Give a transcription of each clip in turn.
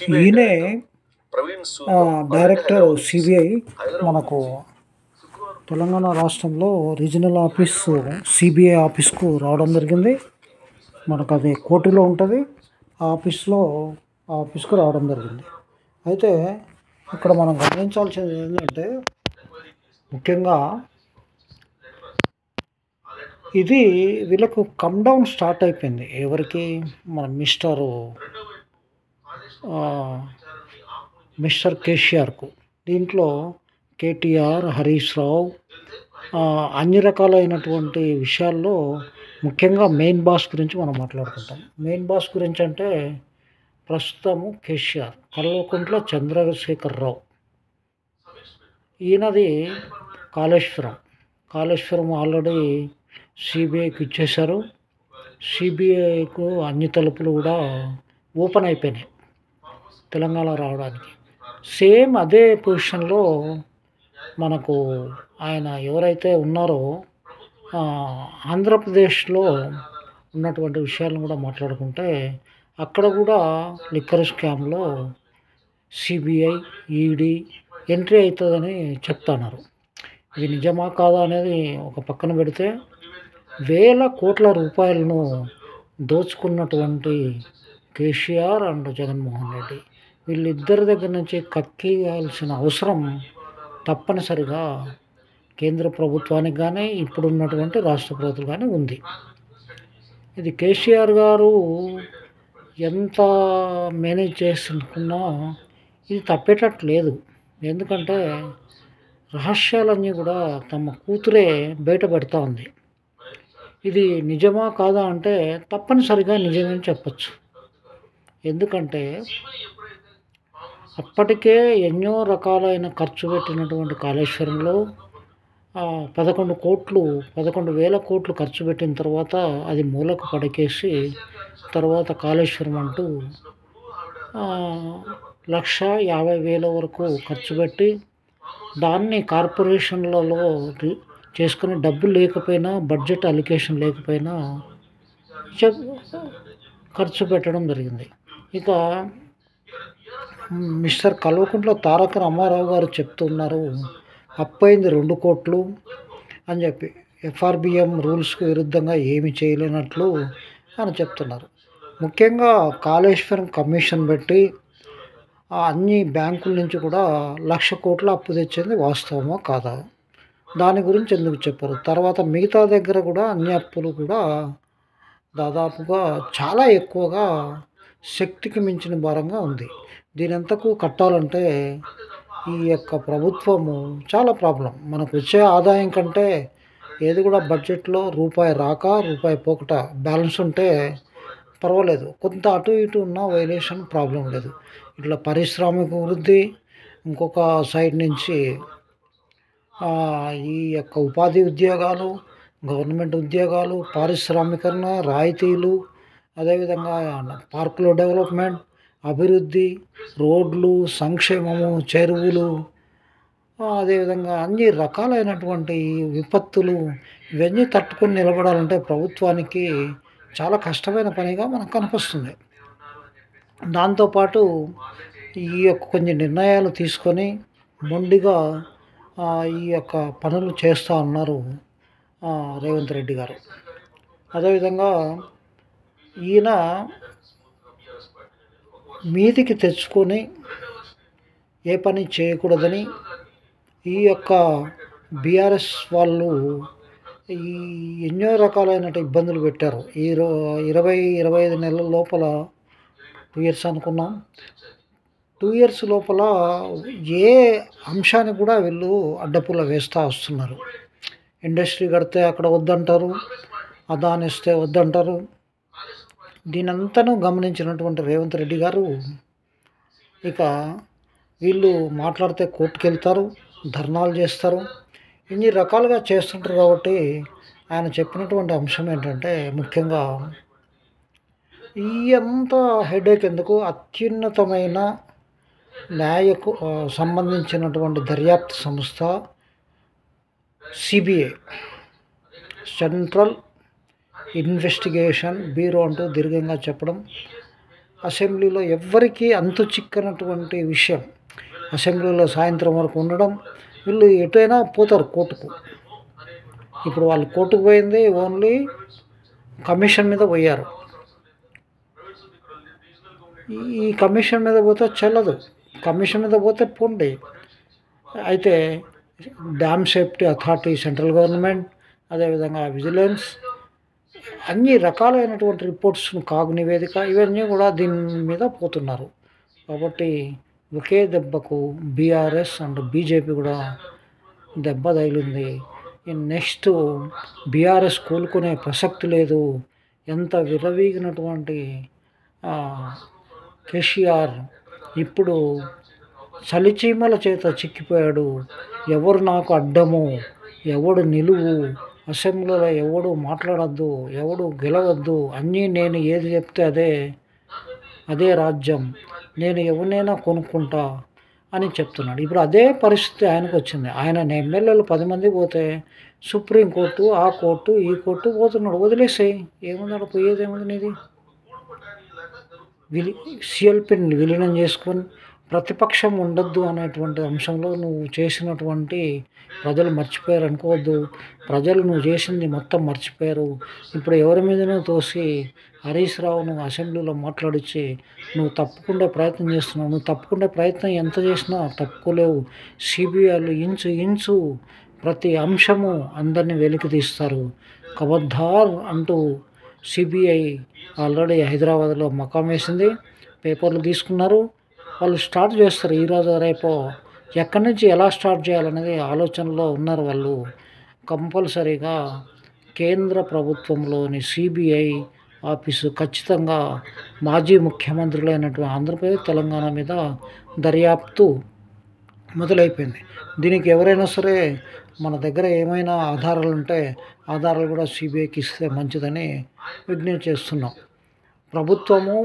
ఈయనే director CBI. మనకు తెలంగాణ రాష్ట్రంలో రీజనల్ ఆఫీసు సిబిఐ ఆఫీస్కు రావడం జరిగింది. మనకు అది కోటిలో ఉంటుంది. ఆ ఆఫీస్కు రావడం జరిగింది. అయితే ఇక్కడ మనం గమనించాల్సింది ఏంటంటే, ముఖ్యంగా ఇది వీళ్ళకు కమ్ డౌన్ స్టార్ట్ అయిపోయింది. ఎవరికి? మన మిస్టర్ కేసీఆర్కు. దీంట్లో కేటీఆర్, హరీష్ రావు, అన్ని రకాలైనటువంటి విషయాల్లో ముఖ్యంగా మెయిన్ బాస్ గురించి మనం మాట్లాడుకుంటాం. మెయిన్ బాస్ గురించి అంటే ప్రస్తుతము కేసీఆర్, కల్వకుంట్ల చంద్రశేఖరరావు. ఈయనది కాళేశ్వరం ఆల్రెడీ సిబిఐకి ఇచ్చేశారు. సిబిఐకు అన్ని తలుపులు కూడా ఓపెన్ అయిపోయినాయి తెలంగాణ రావడానికి. సేమ్ అదే పొజిషన్లో మనకు ఆయన ఎవరైతే ఉన్నారో ఆంధ్రప్రదేశ్లో ఉన్నటువంటి విషయాలను కూడా మాట్లాడుకుంటే, అక్కడ కూడా లిక్కర్ స్కామ్లో సిబిఐ, ఈడీ ఎంట్రీ అవుతుందని చెప్తున్నారు. ఇది నిజమా కాదా అనేది ఒక పక్కన పెడితే, వేల కోట్ల రూపాయలను దోచుకున్నటువంటి కేసీఆర్ అండ్ జగన్మోహన్ రెడ్డి, వీళ్ళిద్దరి దగ్గర నుంచి కక్కియాల్సిన అవసరం తప్పనిసరిగా కేంద్ర ప్రభుత్వానికి కానీ ఇప్పుడున్నటువంటి రాష్ట్ర ప్రభుత్వం కానీ ఉంది. ఇది కేసీఆర్ గారు ఎంత మేనేజ్ చేసుకున్నా ఇది తప్పేటట్టు లేదు. ఎందుకంటే రహస్యాలన్నీ కూడా తమ కూతురే బయట పెడతా ఉంది. ఇది నిజమా కాదా అంటే తప్పనిసరిగా నిజమని చెప్పచ్చు. ఎందుకంటే అప్పటికే ఎన్నో రకాలైన ఖర్చు పెట్టినటువంటి కాళేశ్వరంలో 11,000 కోట్లు ఖర్చు పెట్టిన తర్వాత అది మూలకు పడకేసి, తర్వాత కాళేశ్వరం అంటూ 1,50,000 వరకు ఖర్చు పెట్టి, దాన్ని కార్పొరేషన్లలో చేసుకునే డబ్బులు లేకపోయినా, బడ్జెట్ అలికేషన్ లేకపోయినా ఖర్చు పెట్టడం జరిగింది. ఇక మిస్టర్ కల్వకుంట్ల తారక రామారావు గారు చెప్తున్నారు, అప్పయింది 2 కోట్లు అని చెప్పి, ఎఫ్ఆర్బిఎం రూల్స్కు విరుద్ధంగా ఏమి చేయలేనట్లు అని చెప్తున్నారు. ముఖ్యంగా కాళేశ్వరం కమిషన్ పెట్టి అన్ని బ్యాంకుల నుంచి కూడా 1,00,000 కోట్ల అప్పు తెచ్చింది వాస్తవమా కాదా? దాని గురించి ఎందుకు చెప్పరు? తర్వాత మిగతా దగ్గర కూడా అన్ని అప్పులు కూడా దాదాపుగా చాలా ఎక్కువగా శక్తికి మించిన భారంగా ఉంది. దీనంతకు కట్టాలంటే ఈ యొక్క ప్రభుత్వము చాలా ప్రాబ్లం. మనకు వచ్చే ఆదాయం కంటే ఏది కూడా బడ్జెట్లో రూపాయి రాక, రూపాయి పోకట బ్యాలెన్స్ ఉంటే పర్వాలేదు. కొంత అటు ఇటు ఉన్న వైలేషన్ ప్రాబ్లం లేదు. ఇట్లా పారిశ్రామిక వృద్ధి, ఇంకొక సైడ్ నుంచి ఈ యొక్క ఉపాధి ఉద్యోగాలు, గవర్నమెంట్ ఉద్యోగాలు, పారిశ్రామికరణ, రాయితీలు, అదేవిధంగా పార్కుల డెవలప్మెంట్, అభివృద్ధి, రోడ్లు, సంక్షేమము, చెరువులు, అదేవిధంగా అన్ని రకాలైనటువంటి విపత్తులు, ఇవన్నీ తట్టుకొని నిలబడాలంటే ప్రభుత్వానికి చాలా కష్టమైన పనిగా మనకు కనిపిస్తుంది. దాంతోపాటు ఈ యొక్క కొన్ని నిర్ణయాలు తీసుకొని మొండిగా ఈ యొక్క పనులు చేస్తూ ఉన్నారు రేవంత్ రెడ్డి గారు. అదేవిధంగా ఈయన మీదికి తెచ్చుకొని ఏ పని చేయకూడదని ఈ యొక్క బీఆర్ఎస్ వాళ్ళు ఎన్నో రకాలైన ఇబ్బందులు పెట్టారు. 25 నెలల లోపల 2 ఇయర్స్ అనుకున్నాం. 2 ఇయర్స్ లోపల ఏ అంశాన్ని కూడా వీళ్ళు అడ్డపుల్ల వేస్తూ వస్తున్నారు. ఇండస్ట్రీ కడితే అక్కడ వద్దంటారు, అదాని ఇస్తే వద్దంటారు. దీనంతను గమనించినటువంటి రేవంత్ రెడ్డి గారు ఇక వీళ్ళు మాట్లాడితే కోర్టుకు వెళ్తారు, ధర్నాలు చేస్తారు, ఇన్ని రకాలుగా చేస్తుంటారు. కాబట్టి ఆయన చెప్పినటువంటి అంశం ఏంటంటే, ముఖ్యంగా ఈ అంత హెడేక్ ఎందుకు, అత్యున్నతమైన న్యాయకు సంబంధించినటువంటి దర్యాప్తు సంస్థ సిబిఐ, సెంట్రల్ ఇన్వెస్టిగేషన్ బ్యూరో అంటూ దీర్ఘంగా చెప్పడం, అసెంబ్లీలో ఎవ్వరికీ అంతు చిక్కనటువంటి విషయం. అసెంబ్లీలో సాయంత్రం వరకు ఉండడం, వీళ్ళు ఎటైనా పోతారు కోర్టుకు. ఇప్పుడు వాళ్ళు కోర్టుకు పోయింది ఓన్లీ కమిషన్ మీద పోయారు. ఈ కమిషన్ మీద పోతే చెల్లదు. కమిషన్ మీద పోతే పోండి. అయితే dam safety authority, central government, అదేవిధంగా విజిలెన్స్, అన్ని రకాలైనటువంటి రిపోర్ట్స్ను, కాగ్ నివేదిక, ఇవన్నీ కూడా దీని మీద పోతున్నారు. కాబట్టి ఒకే దెబ్బకు బీఆర్ఎస్ అండ్ బీజేపీ కూడా దెబ్బ తగిలింది. నెక్స్ట్ బీఆర్ఎస్ కోలుకునే ప్రసక్తి లేదు. ఎంత విర్రవీగినటువంటి కేసీఆర్ ఇప్పుడు చలిచీమల చేత చిక్కిపోయాడు. ఎవరు నాకు అడ్డము, ఎవడు నిలువు, అసెంబ్లీలో ఎవడు మాట్లాడద్దు, ఎవడు గెలవద్దు, అన్నీ నేను ఏది చెప్తే అదే రాజ్యం, నేను ఎవరినైనా కొనుక్కుంటా అని చెప్తున్నాడు. ఇప్పుడు అదే పరిస్థితి ఆయనకు వచ్చింది. ఆయన ఎమ్మెల్యేలు 10 మంది పోతే సుప్రీంకోర్టు, ఆ కోర్టు, ఈ కోర్టు పోతున్నాడు. వదిలేసాయి, ఏముంది పోయేది ఏముంది నీది? సిఎల్పిని విలీనం చేసుకొని ప్రతిపక్షం ఉండొద్దు అనేటువంటి అంశంలో నువ్వు చేసినటువంటి ప్రజలు మర్చిపోయారు అనుకోవద్దు. ప్రజలు నువ్వు చేసింది మొత్తం మర్చిపోయారు. ఇప్పుడు ఎవరి మీదనో తోసి హరీష్ రావును అసెంబ్లీలో మాట్లాడించి నువ్వు తప్పుకునే ప్రయత్నం చేస్తున్నావు. నువ్వు తప్పుకునే ప్రయత్నం ఎంత చేసినా తప్పుకోలేవు. సిబిఐలు ఇంచు ప్రతి అంశము అందరినీ వెలికి తీస్తారు. ఖబర్దార్ అంటూ సిబిఐ ఆల్రెడీ హైదరాబాద్లో మకాం వేసింది. పేపర్లు తీసుకున్నారు. వాళ్ళు స్టార్ట్ చేస్తారు ఈరోజు రేపో. ఎక్కడి నుంచి ఎలా స్టార్ట్ చేయాలనేది ఆలోచనలో ఉన్నారు వాళ్ళు. కంపల్సరీగా కేంద్ర ప్రభుత్వంలోని సిబిఐ ఆఫీసు ఖచ్చితంగా మాజీ ముఖ్యమంత్రులైనటువంటి ఆంధ్రప్రదేశ్, తెలంగాణ మీద దర్యాప్తు మొదలైపోయింది. దీనికి ఎవరైనా సరే మన దగ్గర ఏమైనా ఆధారాలు ఉంటే ఆధారాలు కూడా సిబిఐకి ఇస్తే మంచిదని విజ్ఞప్తి చేస్తున్నాం. ప్రభుత్వము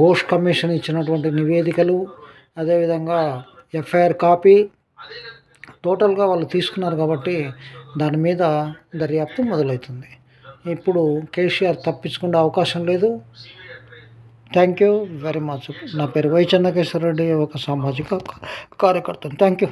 ఘోష్ కమిషన్ ఇచ్చినటువంటి నివేదికలు, అదేవిధంగా ఎఫ్ఐఆర్ కాపీ టోటల్గా వాళ్ళు తీసుకున్నారు కాబట్టి దాని మీద దర్యాప్తు మొదలవుతుంది. ఇప్పుడు కేసీఆర్ తప్పించుకునే అవకాశం లేదు. Thank you very much. నా పేరు వై చెన్నకేశ్వర రెడ్డి, ఒక సామాజిక కార్యకర్తను. Thank you.